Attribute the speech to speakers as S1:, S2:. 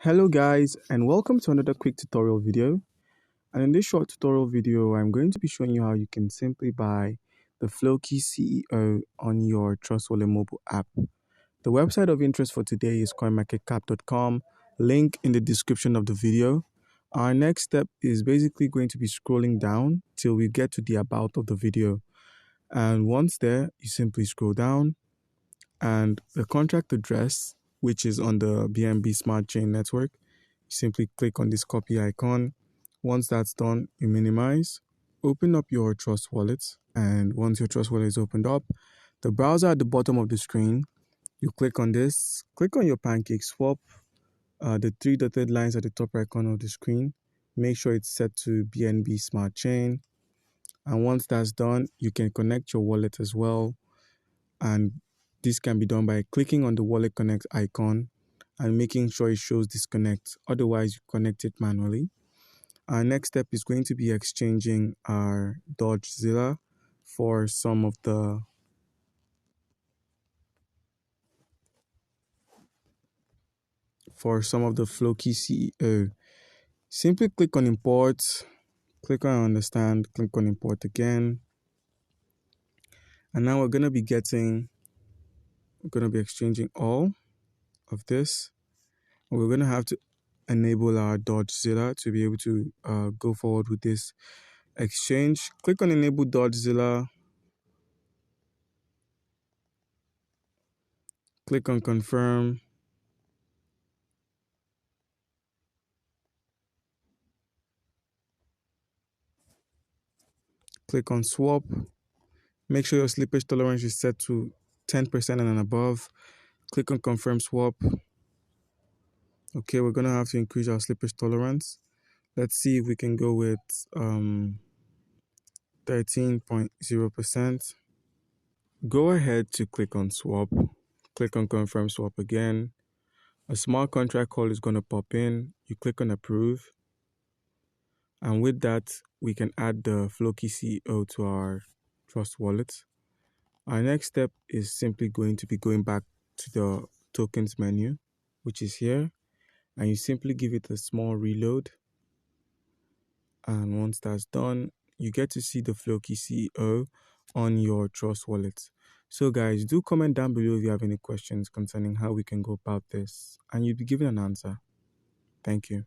S1: Hello guys, and welcome to another quick tutorial video. And in this short tutorial video, I'm going to be showing you how you can simply buy the Floki CEO on your Trust Wallet mobile app. The website of interest for today is coinmarketcap.com, link in the description of the video. Our next step is basically going to be scrolling down till we get to the about of the video. And once there, you simply scroll down and the contract address, which is on the BNB Smart Chain network, you simply click on this copy icon. Once that's done, you minimize, open up your Trust Wallet, and once your Trust Wallet is opened up, the browser at the bottom of the screen, you click on this, click on your Pancake Swap, the three dotted lines at the top right corner of the screen, make sure it's set to BNB Smart Chain, and once that's done, you can connect your wallet as well, and this can be done by clicking on the Wallet Connect icon and making sure it shows disconnect. Otherwise, you connect it manually. Our next step is going to be exchanging our Dogecoin for some of the Floki CEO. Simply click on import, click on understand, click on import again. And now we're going to be exchanging all of this. We're going to have to enable our Dogecoin to be able to go forward with this exchange. Click on enable Dogecoin. Click on confirm. Click on swap. Make sure your slippage tolerance is set to 10% and above. Click on confirm swap. Okay, we're going to have to increase our slippage tolerance. Let's see if we can go with 13.0%. Go ahead to click on swap. Click on confirm swap again. A smart contract call is going to pop in. You click on approve. And with that, we can add the Floki CEO to our Trust Wallet. Our next step is simply going to be going back to the tokens menu, which is here. And you simply give it a small reload. And once that's done, you get to see the Floki CEO on your Trust Wallet. So guys, do comment down below if you have any questions concerning how we can go about this, and you'll be given an answer. Thank you.